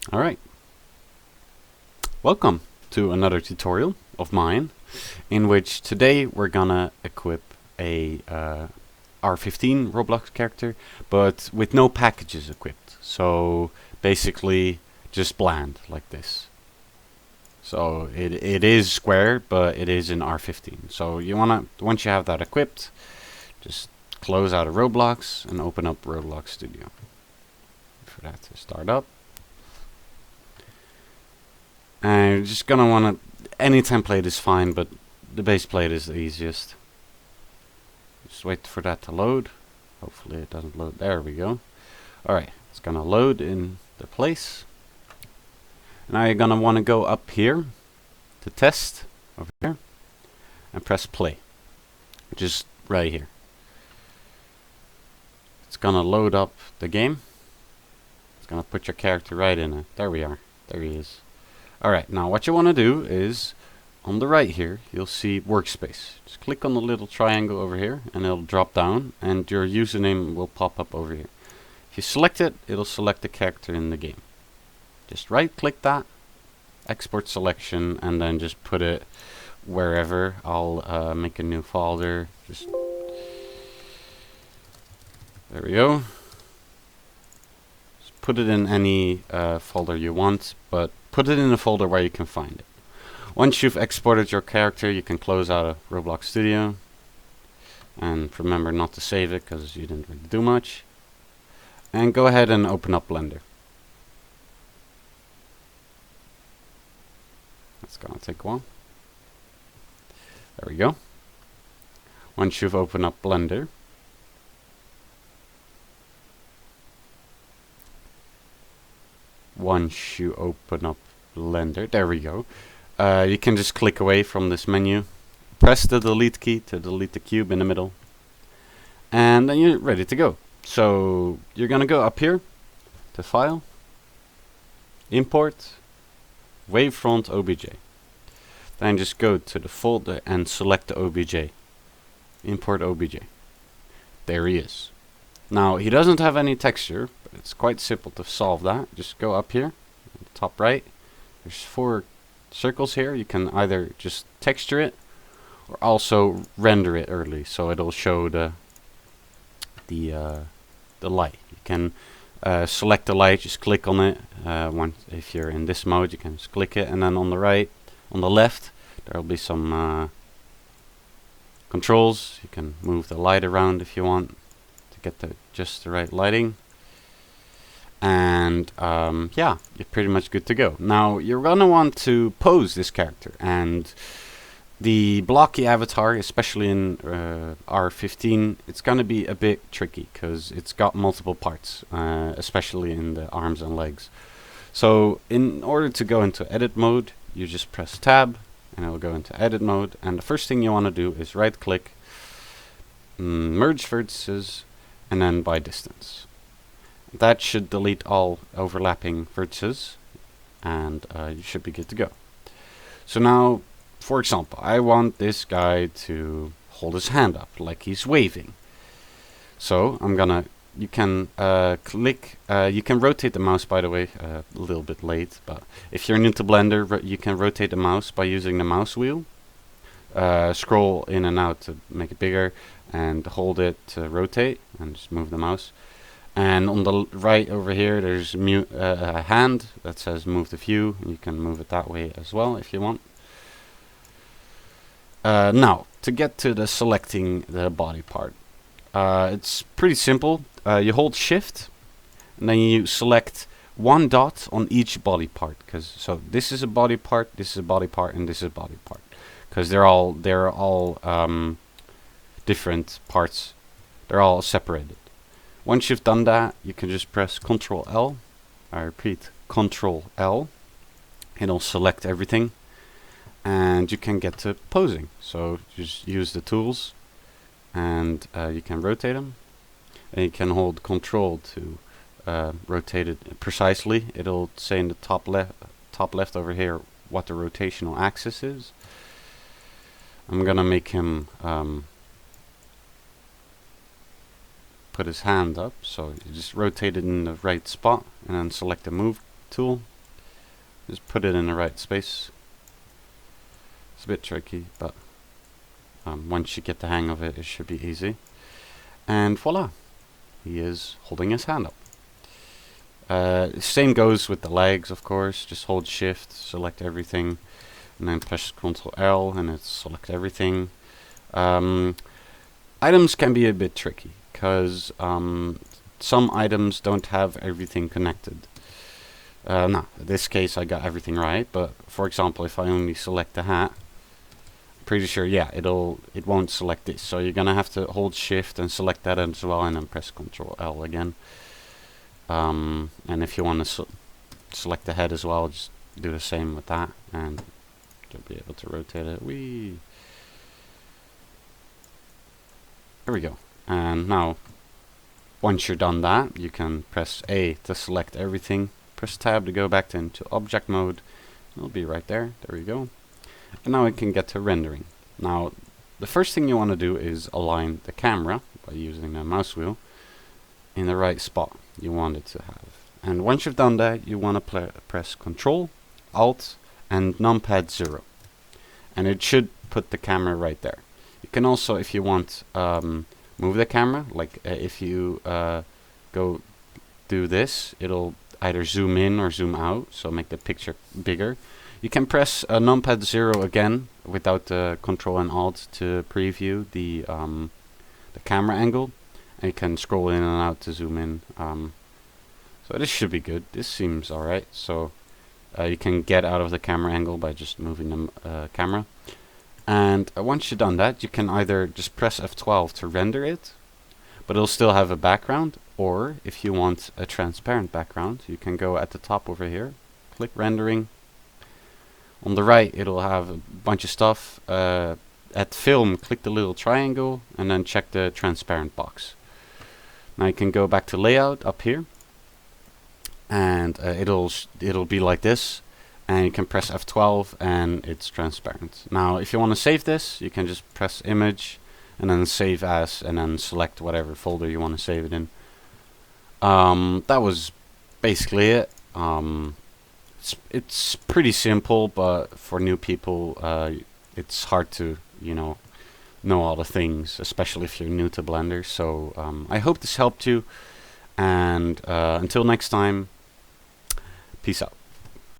Alright, welcome to another tutorial of mine, in which today we're gonna equip a R15 Roblox character, but with no packages equipped. So basically just bland like this. So it is square, but it is in R15. So you wanna, once you have that equipped, just close out of Roblox and open up Roblox Studio. For that to start up. And you're just gonna wanna, any template is fine, but the base plate is the easiest. Just wait for that to load. Hopefully it doesn't load. There we go. Alright, it's gonna load in the place. Now you're gonna wanna go up here to test, over here, and press play. Just right here. It's gonna load up the game. It's gonna put your character right in it. There we are. There he is. Alright, now what you want to do is, on the right here, you'll see workspace. Just click on the little triangle over here, and it'll drop down, and your username will pop up over here. If you select it, it'll select the character in the game. Just right click that, export selection, and then just put it wherever. I'll make a new folder. Just there we go. Just put it in any folder you want, but put it in a folder where you can find it. Once you've exported your character, you can close out of Roblox Studio. And remember not to save it, because you didn't really do much. And go ahead and open up Blender. That's gonna take a while. There we go. Once you've opened up Blender, there we go. You can just click away from this menu. Press the delete key to delete the cube in the middle. And then you're ready to go. So you're gonna go up here to File, Import, Wavefront OBJ. Then just go to the folder and select the OBJ. Import OBJ. There he is. Now he doesn't have any texture, but it's quite simple to solve that. Just go up here, top right. There's 4 circles here. You can either just texture it or also render it early, so it'll show the light. You can select the light, just click on it. If you're in this mode, you can just click it, and then on the left, there'll be some controls. You can move the light around if you want to get just the right lighting. And yeah, you're pretty much good to go. Now you're gonna want to pose this character, and the blocky avatar, especially in R15, it's gonna be a bit tricky because it's got multiple parts, especially in the arms and legs. So in order to go into edit mode, you just press tab and it'll go into edit mode, and the first thing you want to do is right click, merge vertices, and then by distance. That should delete all overlapping vertices, and you should be good to go. So now, for example, I want this guy to hold his hand up like he's waving. So you can click, you can rotate the mouse, by the way, a little bit late, but if you're new to Blender, you can rotate the mouse by using the mouse wheel. Scroll in and out to make it bigger, and hold it to rotate, and just move the mouse. And on the right over here, there's a hand that says move the view. You can move it that way as well if you want. Now, to get to the selecting the body part, it's pretty simple. You hold shift, and then you select 1 dot on each body part. So this is a body part, this is a body part, and this is a body part. Because they're all different parts. They're all separated. Once you've done that, you can just press Ctrl L. I repeat, Ctrl L. It'll select everything, and you can get to posing. So just use the tools, and you can rotate them. And you can hold Ctrl to rotate it precisely. It'll say in the top left over here what the rotational axis is. I'm gonna make him put his hand up, so you just rotate it in the right spot and then select the move tool Just put it in the right space. It's a bit tricky, but once you get the hang of it, it should be easy. And voila, he is holding his hand up. Same goes with the legs, of course. Just hold shift, select everything, and then press Ctrl L and it select everything. Items can be a bit tricky because some items don't have everything connected. Now, in this case I got everything right, but for example, if I only select the hat, I'm pretty sure, yeah, it won't select this. So you're gonna have to hold shift and select that as well, and then press Ctrl L again. And if you want to select the head as well, just do the same with that, and you'll be able to rotate it. Whee! There we go. And now, once you're done that, you can press A to select everything. Press tab to go back into object mode. It'll be right there. There we go. And now we can get to rendering. Now, the first thing you want to do is align the camera by using the mouse wheel in the right spot you want it to have. And once you've done that, you want to press Control, Alt, and numpad 0. And it should put the camera right there. You can also, if you want, move the camera. Like if you go do this, it'll either zoom in or zoom out, so make the picture bigger. You can press numpad 0 again without the Control and Alt to preview the camera angle, and you can scroll in and out to zoom in. So this should be good. This seems alright. So you can get out of the camera angle by just moving the camera. And once you've done that, you can either just press F12 to render it, but it'll still have a background, or if you want a transparent background, you can go at the top over here, click rendering. On the right, it'll have a bunch of stuff. At film, click the little triangle, and then check the transparent box. Now you can go back to layout up here, and it'll be like this. And you can press F12 and it's transparent. Now if you want to save this, you can just press image and then save as, and then select whatever folder you want to save it in. That was basically it. It's pretty simple, but for new people it's hard to know all the things, especially if you're new to Blender. So I hope this helped you, and until next time, peace out.